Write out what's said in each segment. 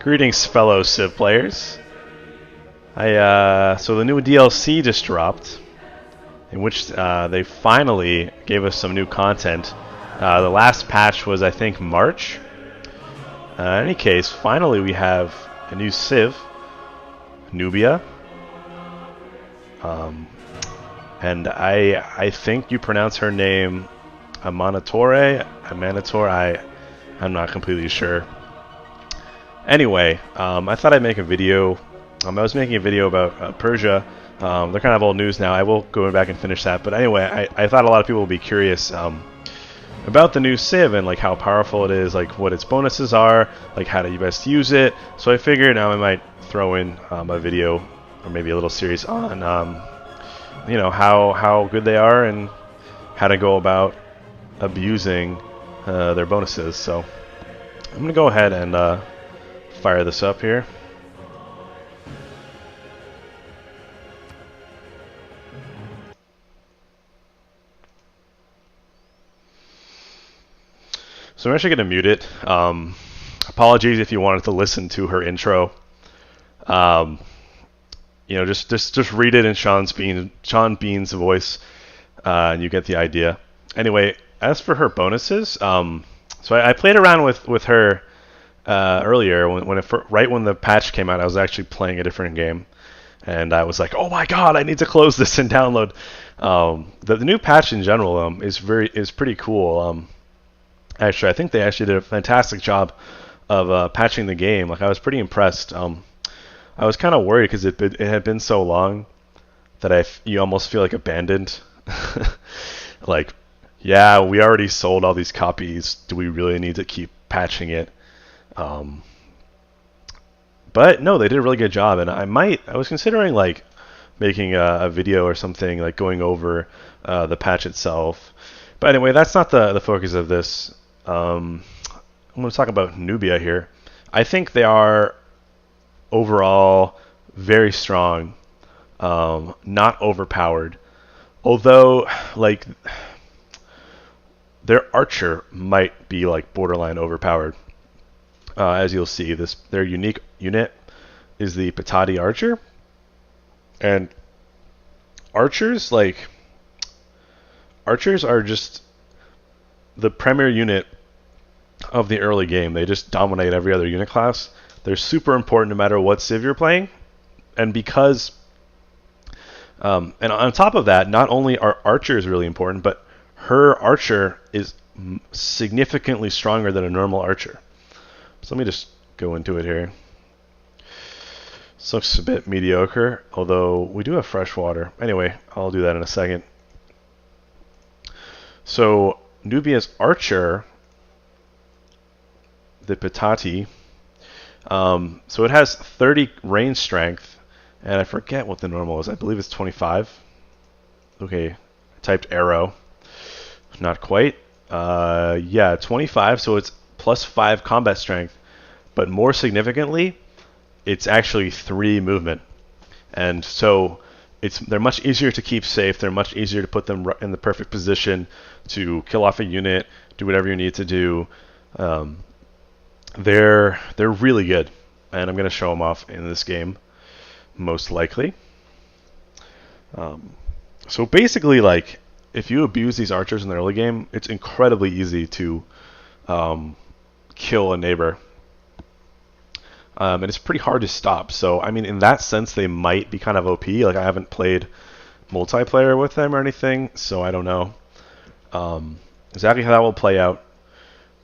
Greetings, fellow Civ players. So the new DLC just dropped, in which they finally gave us some new content. The last patch was, I think, March. In any case, finally we have a new Civ, Nubia. And I think you pronounce her name Amanitore. I'm not completely sure. Anyway, I thought I'd make a video. I was making a video about Persia. They're kind of old news now. I will go back and finish that. But anyway, I thought a lot of people would be curious about the new Civ and like how powerful it is, like what its bonuses are, like how do you best use it. So I figured now I might throw in a video or maybe a little series on how good they are and how to go about abusing their bonuses. So I'm gonna go ahead and fire this up here. So I'm actually going to mute it. Apologies if you wanted to listen to her intro. Just read it in Sean Bean's voice, and you get the idea. Anyway, as for her bonuses, so I played around with her earlier right when the patch came out. I was actually playing a different game, and I was like, "Oh my god, I need to close this and download." The new patch in general is pretty cool. Actually, I think they actually did a fantastic job of patching the game. Like, I was pretty impressed. I was kind of worried because it had been so long that you almost feel like abandoned. Like, yeah, we already sold all these copies. Do we really need to keep patching it? But no, they did a really good job, and I was considering like making a video or something, like going over the patch itself. But anyway, that's not the focus of this. I'm going to talk about Nubia here. I think they are overall very strong, not overpowered. Although, like, their archer might be like borderline overpowered. As you'll see, their unique unit is the Patati archer, and archers are just the premier unit of the early game. They just dominate every other unit class. They're super important no matter what Civ you're playing. And because and on top of that, not only are archers really important, but her archer is significantly stronger than a normal archer. So let me just go into it here. This looks a bit mediocre, although we do have fresh water. Anyway, I'll do that in a second. So Nubia's archer, the Patati, so it has 30 range strength, and I forget what the normal is. I believe it's 25. Okay, I typed arrow. Not quite. Yeah, 25, so it's plus 5 combat strength, but more significantly, it's actually 3 movement. And so they're much easier to keep safe. They're much easier to put them in the perfect position to kill off a unit, do whatever you need to do. They're really good, and I'm going to show them off in this game, most likely. So basically, like, if you abuse these archers in the early game, it's incredibly easy to kill a neighbor. And it's pretty hard to stop. So, I mean, in that sense, they might be kind of OP. Like, I haven't played multiplayer with them or anything, so I don't know exactly how that will play out.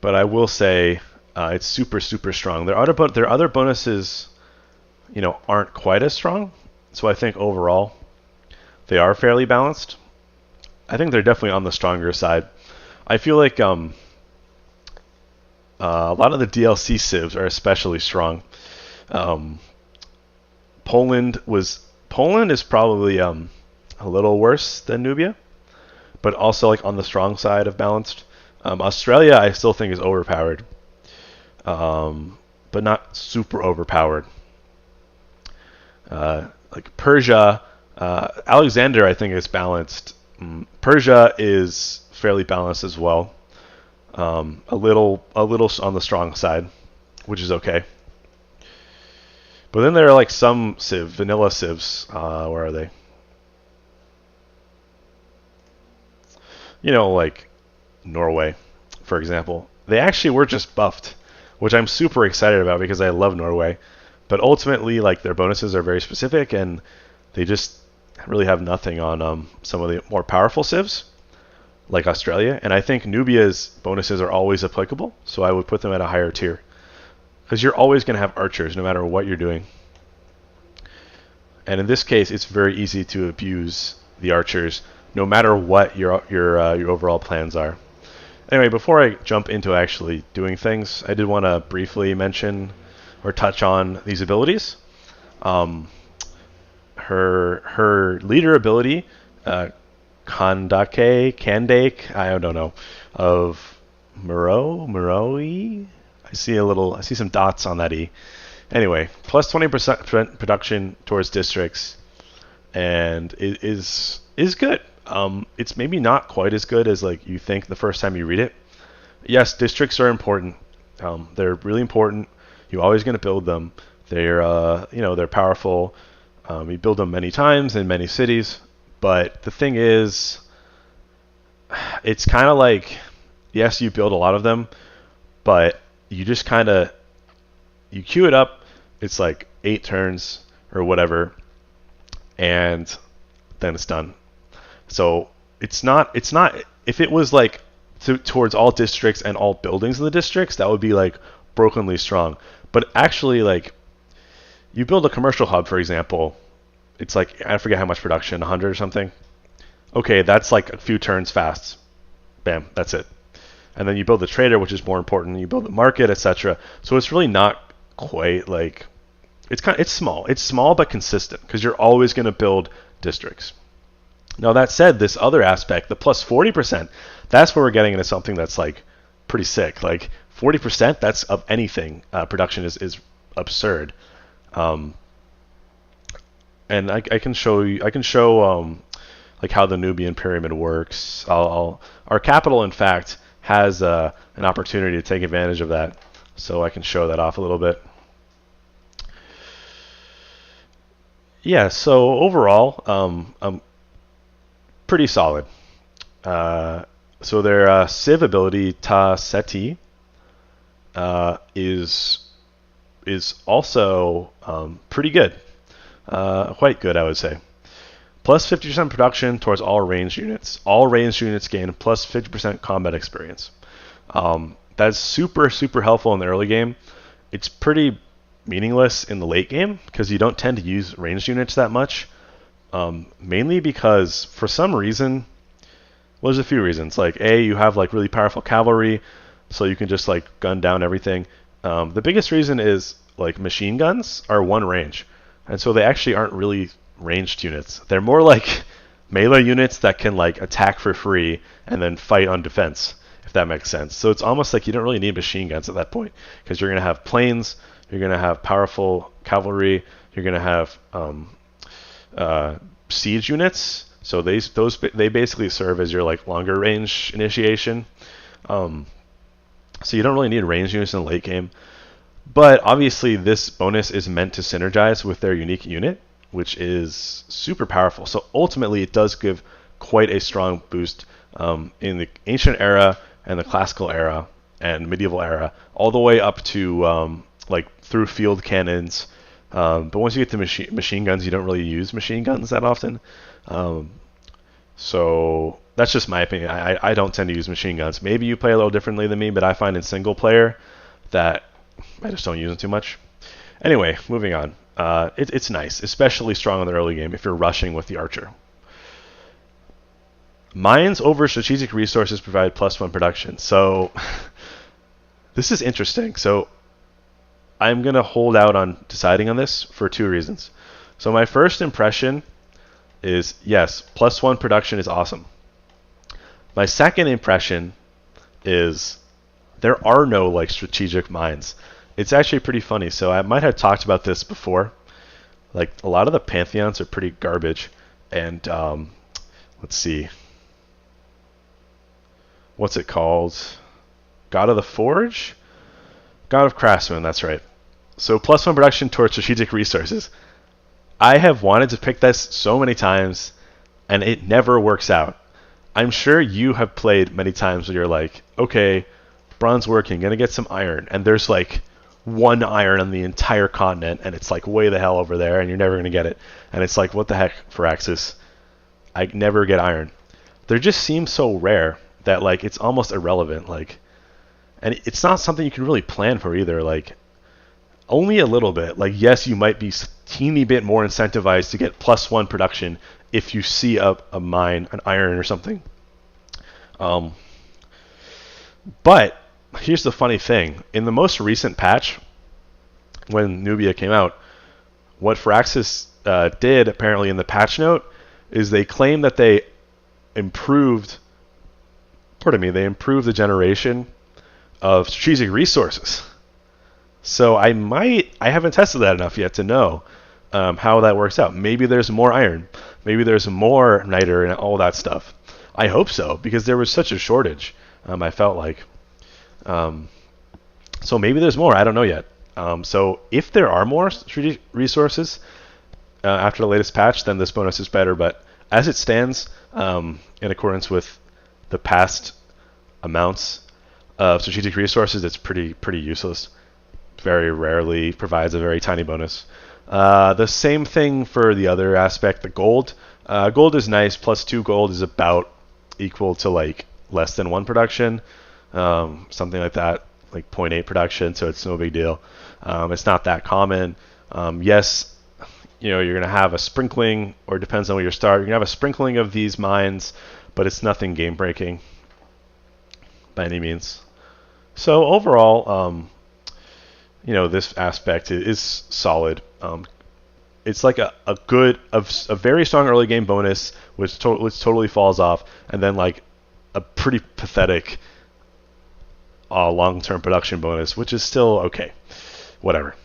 But I will say it's super, super strong. Their other bonuses, aren't quite as strong. So I think overall, they are fairly balanced. I think they're definitely on the stronger side. I feel like a lot of the DLC civs are especially strong. Poland is probably a little worse than Nubia, but also like on the strong side of balanced. Australia I still think is overpowered, but not super overpowered. Like Persia, Alexander I think is balanced. Persia is fairly balanced as well. A little on the strong side, which is okay. But then there are like some vanilla civs. Where are they? You know, like Norway, for example. They actually were just buffed, which I'm super excited about because I love Norway. But ultimately, like their bonuses are very specific, and they just really have nothing on some of the more powerful civs, like Australia. And I think Nubia's bonuses are always applicable, so I would put them at a higher tier. Because you're always going to have archers no matter what you're doing. And in this case, it's very easy to abuse the archers no matter what your overall plans are. Anyway, before I jump into actually doing things, I did want to briefly mention or touch on these abilities. Her leader ability, Kandake, I don't know, of Muroi. I see some dots on that E. Anyway, plus 20% production towards districts, and it is good. It's maybe not quite as good as like you think the first time you read it. Yes, districts are important. They're really important. You're always going to build them. They're powerful. You build them many times in many cities. But the thing is, it's kind of like, yes, you build a lot of them, but you just you queue it up. It's like 8 turns or whatever, and then it's done. So it's not. If it was like towards all districts and all buildings in the districts, that would be like brokenly strong. But actually, like you build a commercial hub, for example, it's like I forget how much production, 100 or something. Okay, that's like a few turns fast. Bam, that's it. And then you build the trader, which is more important. You build the market, etc. So it's really not quite like it's small. It's small but consistent because you're always going to build districts. Now that said, this other aspect, the plus 40%, that's where we're getting into something that's like pretty sick. Like 40%, that's of anything. Production is absurd. And I can show you. I can show like how the Nubian pyramid works. Our capital, in fact, has an opportunity to take advantage of that, so I can show that off a little bit. Yeah. So overall, pretty solid. So their Civ ability Ta Seti is also pretty good, quite good, I would say. Plus 50% production towards all ranged units. All ranged units gain plus 50% combat experience. That's super helpful in the early game. It's pretty meaningless in the late game because you don't tend to use ranged units that much. Mainly because for some reason, well, there's a few reasons. Like you have like really powerful cavalry, so you can just like gun down everything. The biggest reason is like machine guns are one range, and so they actually aren't really ranged units. They're more like melee units that can like attack for free and then fight on defense, if that makes sense. So it's almost like you don't really need machine guns at that point because you're going to have planes, you're going to have powerful cavalry, you're going to have siege units. So they basically serve as your like longer range initiation. So you don't really need range units in the late game. But obviously this bonus is meant to synergize with their unique unit, which is super powerful. So ultimately it does give quite a strong boost in the ancient era and the classical era and medieval era, all the way up to like through field cannons. But once you get to machine guns, you don't really use machine guns that often. So that's just my opinion. I don't tend to use machine guns. Maybe you play a little differently than me, but I find in single player that I just don't use them too much. Anyway, moving on. It's nice, especially strong in the early game if you're rushing with the archer. Mines over strategic resources provide +1 production. So this is interesting. So I'm going to hold out on deciding on this for 2 reasons. So my first impression is, yes, +1 production is awesome. My second impression is there are no like strategic mines. It's actually pretty funny. So I might have talked about this before. Like a lot of the pantheons are pretty garbage. And let's see. What's it called? God of the Forge? God of Craftsmen, that's right. So +1 production towards strategic resources. I have wanted to pick this so many times, and it never works out. I'm sure you have played many times where you're like, okay, bronze working, gonna get some iron, and there's like 1 iron on the entire continent, and it's like way the hell over there, and you're never gonna get it. And it's like, what the heck, Firaxis? I never get iron. They just seem so rare that like it's almost irrelevant. Like, and it's not something you can really plan for either. Like, only a little bit. Like, yes, you might be teeny bit more incentivized to get +1 production if you see a mine, an iron or something. But here's the funny thing. In the most recent patch, when Nubia came out, what Firaxis did apparently in the patch note is they claim that they improved the generation of strategic resources. So I haven't tested that enough yet to know how that works out. Maybe there's more iron. Maybe there's more niter and all that stuff. I hope so, because there was such a shortage, I felt like. So maybe there's more. I don't know yet. So if there are more strategic resources after the latest patch, then this bonus is better. But as it stands, in accordance with the past amounts of strategic resources, it's pretty useless. Very rarely provides a very tiny bonus. The same thing for the other aspect, the gold. Gold is nice. +2 gold is about equal to like less than 1 production, something like that, like 0.8 production. So it's no big deal. It's not that common. Yes, you're gonna have a sprinkling, or depends on where you start. You're gonna have a sprinkling of these mines, but it's nothing game breaking by any means. So overall, this aspect is solid. It's like a very strong early game bonus, which totally falls off, and then like a pretty pathetic long-term production bonus, which is still okay. Whatever.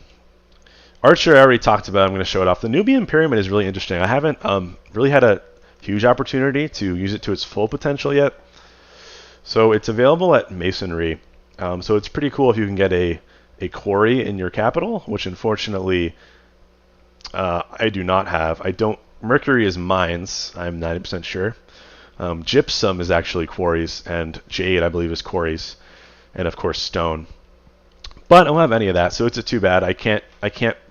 Archer I already talked about. I'm going to show it off. The Nubian pyramid is really interesting. I haven't really had a huge opportunity to use it to its full potential yet. So it's available at Masonry. So it's pretty cool if you can get a quarry in your capital, which unfortunately I do not have. Mercury is mines, I'm 90% sure. Gypsum is actually quarries, and jade I believe is quarries, and of course stone. But I don't have any of that, so it's too bad. I can't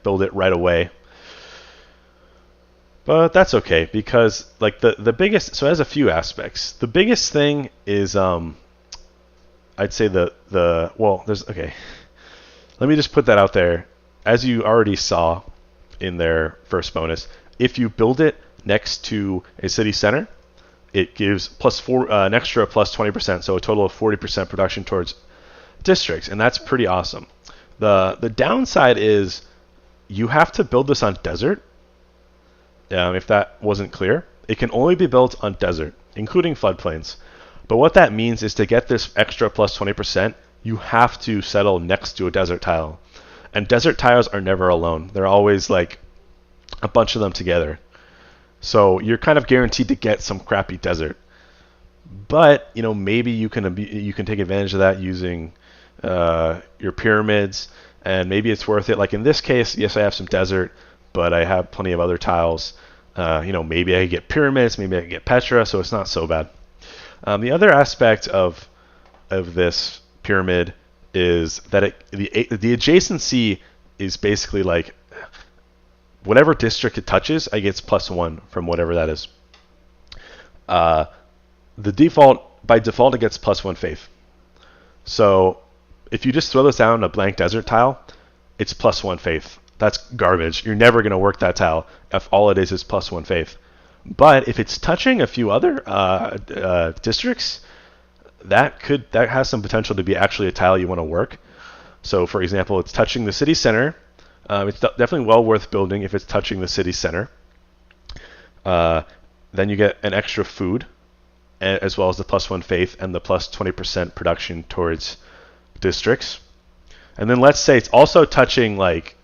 build it right away. But that's okay, because like the biggest, so it has a few aspects. The biggest thing is I'd say okay. Let me just put that out there. As you already saw in their first bonus, if you build it next to a city center, it gives an extra +20%, so a total of 40% production towards districts, and that's pretty awesome. The downside is you have to build this on desert. If that wasn't clear, it can only be built on desert, including floodplains. But what that means is to get this extra +20%, you have to settle next to a desert tile. And desert tiles are never alone. They're always like a bunch of them together. So you're kind of guaranteed to get some crappy desert. But maybe you can take advantage of that using your pyramids, and maybe it's worth it. Like in this case, yes, I have some desert, but I have plenty of other tiles. Maybe I could get pyramids, maybe I could get Petra, so it's not so bad. The other aspect of this pyramid is that the adjacency is basically like whatever district it touches, I gets +1 from whatever that is. By default, it gets +1 faith. So if you just throw this down on a blank desert tile, it's +1 faith. That's garbage. You're never going to work that tile if all it is +1 faith. But if it's touching a few other districts, that has some potential to be actually a tile you want to work. So for example, it's touching the city center. It's definitely well worth building if it's touching the city center. Then you get an extra food, as well as the +1 faith and the +20% production towards districts. And then let's say it's also touching like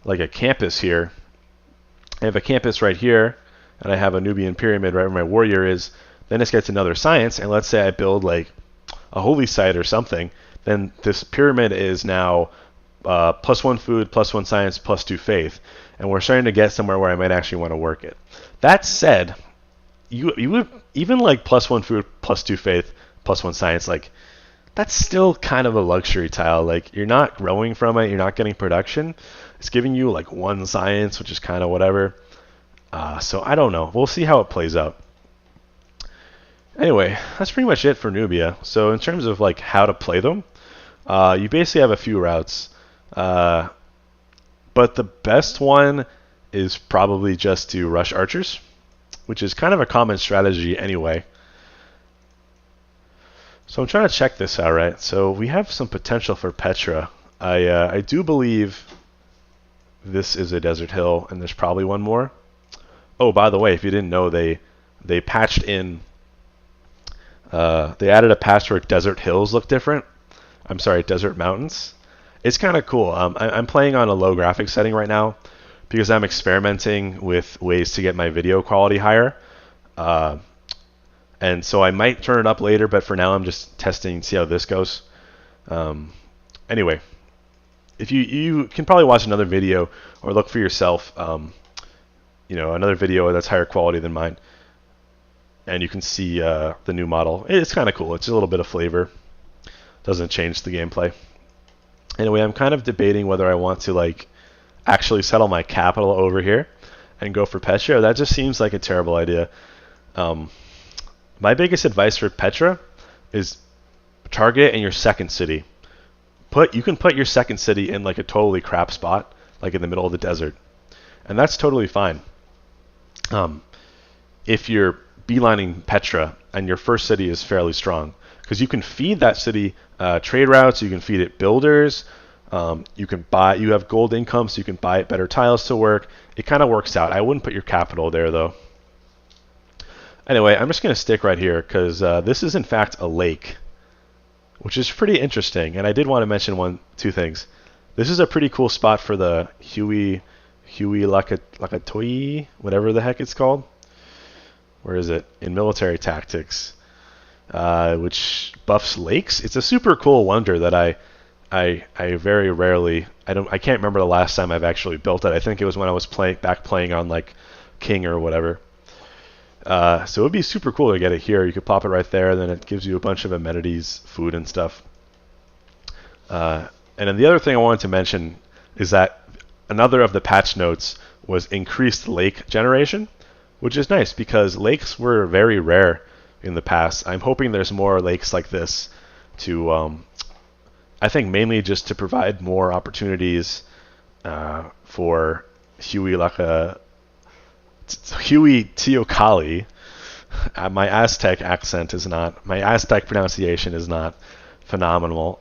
a campus here. I have a campus right here, and I have a Nubian pyramid right where my warrior is. Then this gets another science, and let's say I build like a holy site or something. Then this pyramid is now +1 food, +1 science, +2 faith, and we're starting to get somewhere where I might actually want to work it. That said, you would even like +1 food, +2 faith, +1 science, like that's still kind of a luxury tile. Like you're not growing from it, you're not getting production. It's giving you like 1 science, which is kind of whatever. So I don't know. We'll see how it plays out. Anyway, that's pretty much it for Nubia. So in terms of like how to play them, you basically have a few routes. But the best one is probably just to rush archers, which is kind of a common strategy anyway. So I'm trying to check this out, right? So we have some potential for Petra. I do believe this is a desert hill, and there's probably one more. Oh, by the way, if you didn't know, they patched in. They added a patch where desert hills look different. I'm sorry, desert mountains. It's kind of cool. I'm playing on a low graphics setting right now because I'm experimenting with ways to get my video quality higher. And so I might turn it up later, but for now I'm just testing, see how this goes. Anyway, if you can probably watch another video or look for yourself, another video that's higher quality than mine, and you can see the new model. It's kind of cool. It's a little bit of flavor. Doesn't change the gameplay. Anyway, I'm kind of debating whether I want to like actually settle my capital over here and go for Petra. That just seems like a terrible idea. My biggest advice for Petra is target it in your second city. You can put your second city in like a totally crap spot, like in the middle of the desert, and that's totally fine. If you're beelining Petra and your first city is fairly strong, because you can feed that city trade routes, you can feed it builders, you have gold income, so you can buy it better tiles to work. It kind of works out. I wouldn't put your capital there though. Anyway, I'm just going to stick right here because this is in fact a lake, which is pretty interesting. And I did want to mention two things. This is a pretty cool spot for the Huey Lakatoi, whatever the heck it's called. Where is it? In military tactics, which buffs lakes. It's a super cool wonder that I very rarely, I can't remember the last time I've actually built it. I think it was when I was playing on like King or whatever. So it would be super cool to get it here. You could pop it right there, then it gives you a bunch of amenities, food and stuff. And then the other thing I wanted to mention is that another of the patch notes was increased lake generation, which is nice because lakes were very rare in the past. I'm hoping there's more lakes like this to, I think mainly just to provide more opportunities for Huey Teocalli. My Aztec pronunciation is not phenomenal,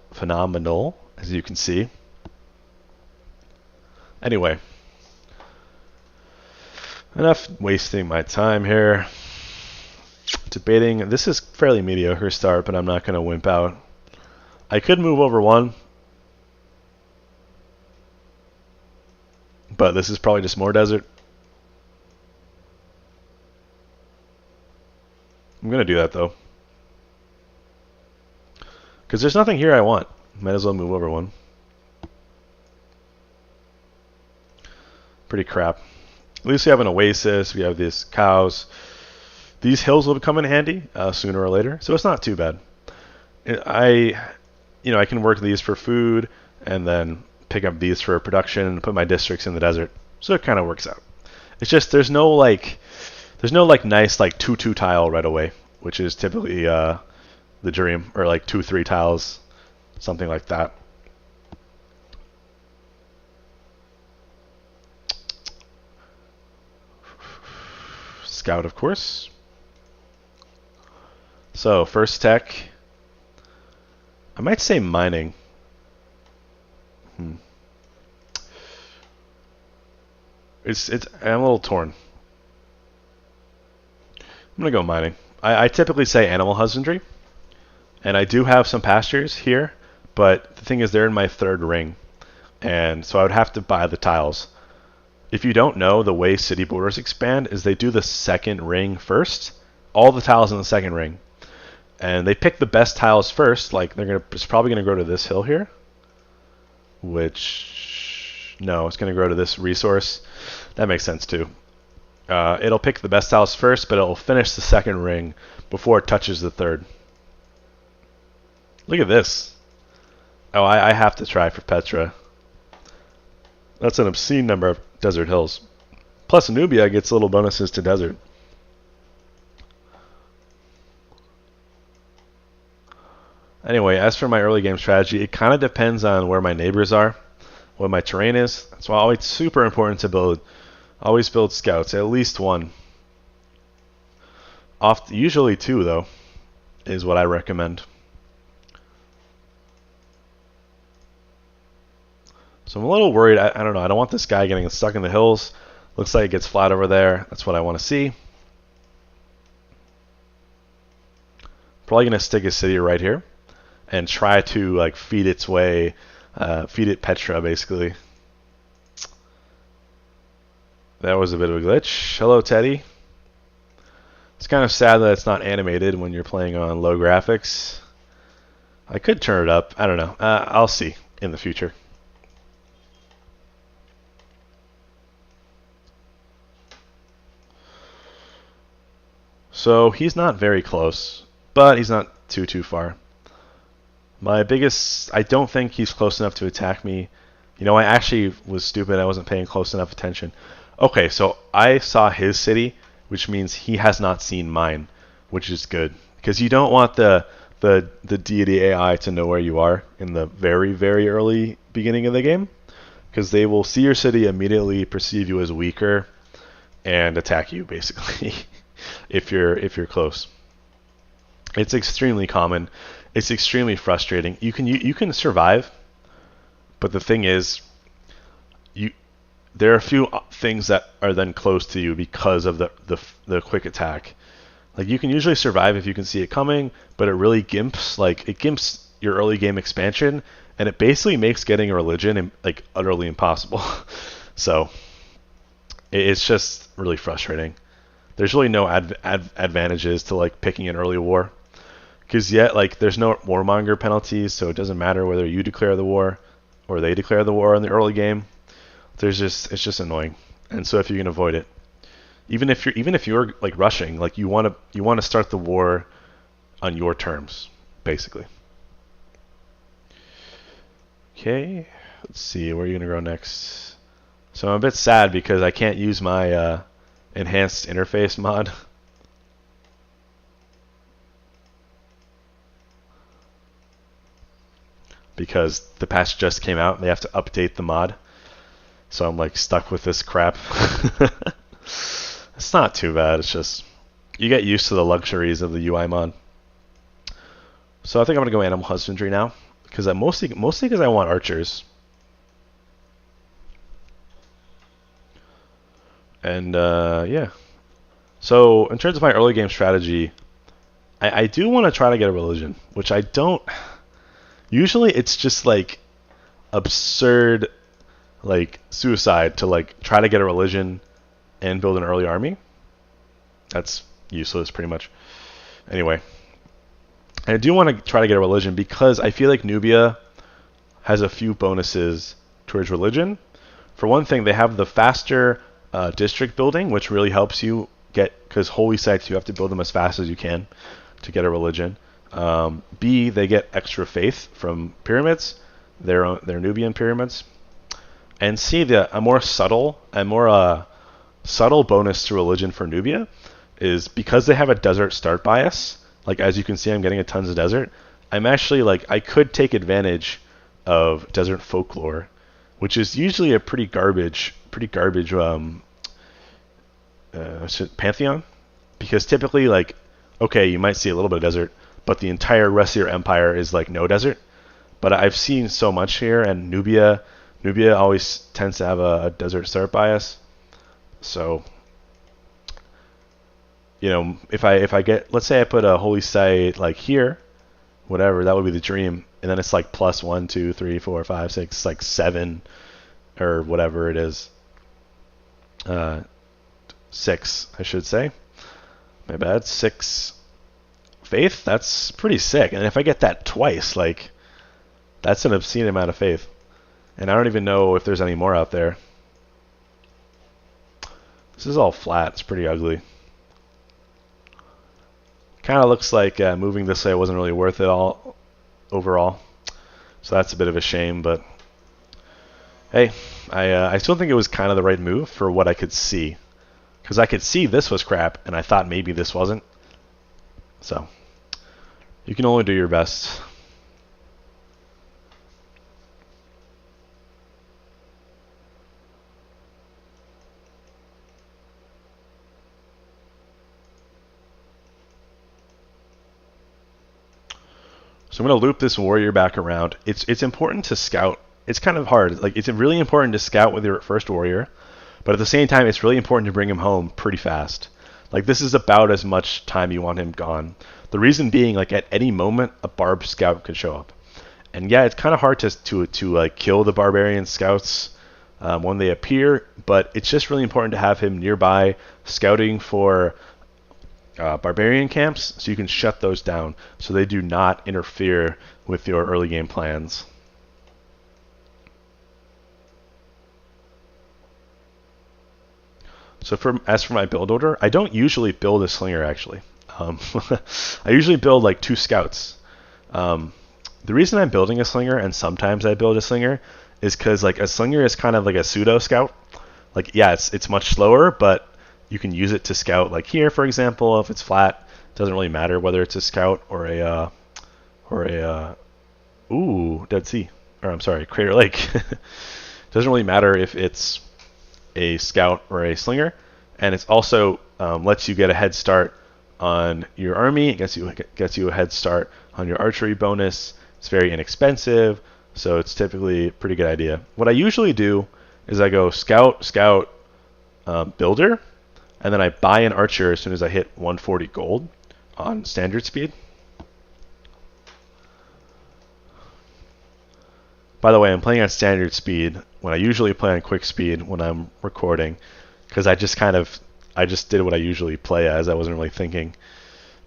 as you can see. Anyway, enough wasting my time here debating. This is fairly mediocre start, but I'm not going to wimp out. I could move over 1, but this is probably just more desert. I'm going to do that though, because there's nothing here I want. Might as well move over 1. Pretty crap. At least we have an oasis. We have these cows. These hills will come in handy sooner or later, so it's not too bad. I can work these for food and then pick up these for production and put my districts in the desert, so it kind of works out. It's just there's no nice like 2-2 tile right away, which is typically the dream, or like 2-3 tiles, something like that. Scout, of course. So first tech, I might say mining. I'm a little torn. I'm gonna go mining. I typically say animal husbandry, and I do have some pastures here, but the thing is they're in my 3rd ring, and so I would have to buy the tiles. If you don't know, the way city borders expand is they do the 2nd ring first, all the tiles in the 2nd ring, and they pick the best tiles first. Like it's probably gonna go to this hill here, which, no, it's going to go to this resource. That makes sense too. It'll pick the best house first, but it'll finish the second ring before it touches the third. Look at this. Oh, I have to try for Petra. That's an obscene number of desert hills. Plus, Nubia gets little bonuses to desert. Anyway, as for my early game strategy, it kind of depends on where my neighbors are, what my terrain is. That's why it's super important to always build scouts, at least one. Usually two, though, is what I recommend. So I'm a little worried. I don't know. I don't want this guy getting stuck in the hills. Looks like it gets flat over there. That's what I want to see. Probably going to stick a city right here and try to like feed its way, feed it Petra basically. That was a bit of a glitch. Hello, Teddy. It's kind of sad that it's not animated when you're playing on low graphics. I could turn it up. I don't know. I'll see in the future. So he's not very close, but he's not too far. My biggest, I don't think he's close enough to attack me. You know, I actually was stupid. I wasn't paying close enough attention. Okay, so I saw his city, which means he has not seen mine, which is good. Because you don't want the Deity AI to know where you are in the very early beginning of the game. Because they will see your city, immediately perceive you as weaker, and attack you, basically, if you're close. It's extremely common. It's extremely frustrating. You can survive, but the thing is, there are a few things that are then close to you because of the quick attack. Like you can usually survive if you can see it coming, but it really gimps. Like it gimps your early game expansion, and it basically makes getting a religion like utterly impossible. So it's just really frustrating. There's really no advantages to like picking an early war. Because yet, like, there's no warmonger penalties, so it doesn't matter whether you declare the war or they declare the war in the early game. It's just annoying, and so if you can avoid it, even if you're like rushing, like you want to start the war on your terms, basically. Okay, let's see where are you gonna go next. So I'm a bit sad because I can't use my enhanced interface mod. Because the patch just came out and they have to update the mod. So I'm like stuck with this crap. It's not too bad. It's just you get used to the luxuries of the UI mod. So I think I'm gonna go animal husbandry now because mostly because I want archers. And yeah. So in terms of my early game strategy, I do want to try to get a religion, which I don't. Usually it's just like absurd like suicide to like try to get a religion and build an early army. That's useless pretty much. Anyway, I do want to try to get a religion because I feel like Nubia has a few bonuses towards religion. For one thing, they have the faster district building, which really helps you get, because holy sites you have to build them as fast as you can to get a religion. B, they get extra faith from pyramids, their Nubian pyramids. And C, a more subtle bonus to religion for Nubia is because they have a desert start bias. Like as you can see, I'm getting a tons of desert. I'm actually like I could take advantage of desert folklore, which is usually a pretty garbage pantheon, because typically like okay, you might see a little bit of desert, but the entire rest of your empire is like no desert. But I've seen so much here, and Nubia always tends to have a desert start bias. So, you know, if I get, let's say I put a holy site like here, whatever, that would be the dream. And then it's like plus 1, 2, 3, 4, 5, 6, like 7, or whatever it is. 6, I should say. My bad. 6 faith. That's pretty sick. And if I get that twice, like, that's an obscene amount of faith. And I don't even know if there's any more out there. This is all flat. It's pretty ugly. Kind of looks like moving this way wasn't really worth it all overall. So that's a bit of a shame, but hey, I still think it was kind of the right move for what I could see. Because I could see this was crap, and I thought maybe this wasn't. So, you can only do your best. So I'm going to loop this warrior back around. It's important to scout. It's kind of hard. Like, it's really important to scout with your first warrior, but at the same time, it's really important to bring him home pretty fast. Like, this is about as much time you want him gone. The reason being, like, at any moment, a barb scout could show up. And yeah, it's kind of hard to like kill the barbarian scouts when they appear, but it's just really important to have him nearby scouting for barbarian camps, so you can shut those down so they do not interfere with your early game plans. So as for my build order, I don't usually build a slinger actually. I usually build like 2 scouts. The reason I'm building a slinger, and sometimes I build a slinger, is because like a slinger is kind of like a pseudo scout. Like, yeah, it's much slower, but you can use it to scout. Like here, for example, if it's flat, it doesn't really matter whether it's a scout or a Dead Sea, or I'm sorry, Crater Lake. Doesn't really matter if it's a scout or a slinger, and it's also lets you get a head start on your army. It gets you a head start on your archery bonus. It's very inexpensive, so it's typically a pretty good idea. What I usually do is I go scout, builder, and then I buy an archer as soon as I hit 140 gold on standard speed. By the way, I'm playing on standard speed when I usually play on quick speed when I'm recording, because I just did what I usually play as. I wasn't really thinking.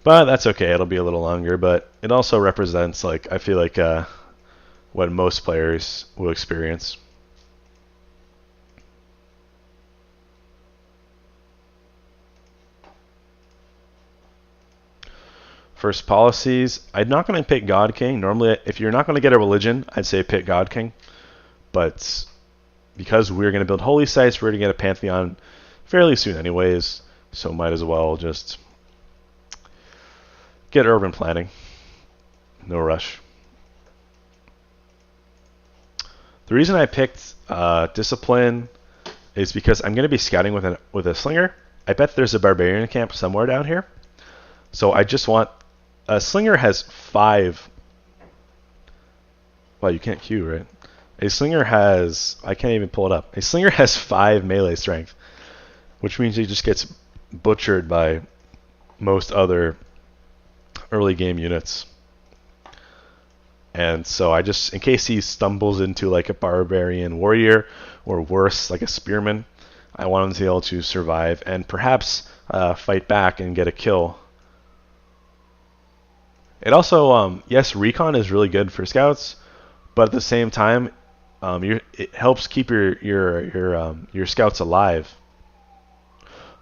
But that's okay, it'll be a little longer, but it also represents, like, I feel like what most players will experience. First policies, I'm not going to pick God King. Normally, if you're not going to get a religion, I'd say pick God King. But because we're going to build holy sites, we're going to get a Pantheon fairly soon anyways, so might as well just get urban planning. No rush. The reason I picked Discipline is because I'm going to be scouting with a slinger. I bet there's a barbarian camp somewhere down here. So I just want... A slinger has 5... Well, you can't queue, right? A slinger has... I can't even pull it up. A slinger has 5 melee strength, which means he just gets butchered by most other early game units. And so I just, in case he stumbles into like a barbarian warrior, or worse, like a spearman, I want him to be able to survive and perhaps fight back and get a kill. It also, yes, recon is really good for scouts, but at the same time, it helps keep your scouts alive.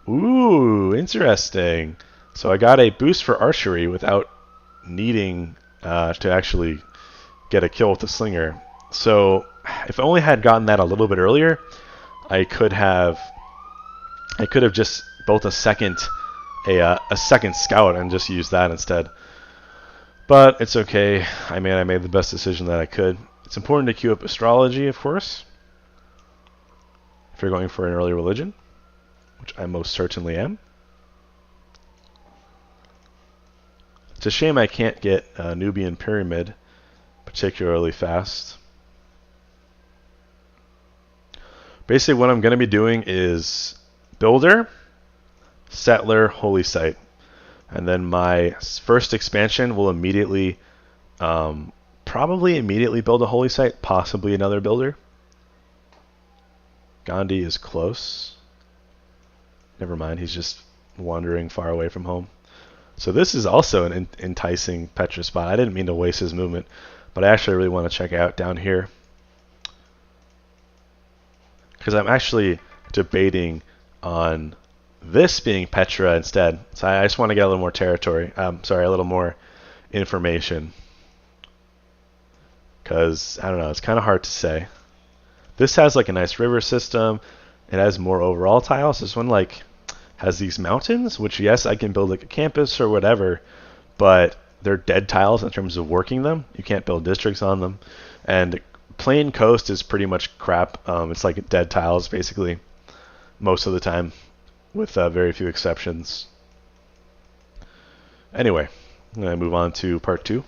Ooh, interesting. So I got a boost for archery without needing to actually get a kill with the slinger. So if I only had gotten that a little bit earlier, I could have just built a second scout and just used that instead. But it's okay. I made the best decision that I could. It's important to queue up astrology, of course, if you're going for an early religion, which I most certainly am. It's a shame I can't get a Nubian pyramid particularly fast. Basically what I'm going to be doing is builder, settler, holy site. And then my first expansion will immediately, probably immediately build a holy site, possibly another builder. Gandhi is close. Never mind, he's just wandering far away from home. So this is also an enticing Petra spot. I didn't mean to waste his movement, but I actually really want to check out down here. because I'm actually debating on this being Petra instead. So I just want to get a little more territory. Sorry, a little more information. Because, I don't know, it's kind of hard to say. This has like a nice river system. It has more overall tiles. This one like has these mountains, which yes, I can build like a campus or whatever, but they're dead tiles in terms of working them. You can't build districts on them. And plain coast is pretty much crap. It's like dead tiles basically most of the time, with very few exceptions. Anyway, I'm going to move on to part 2.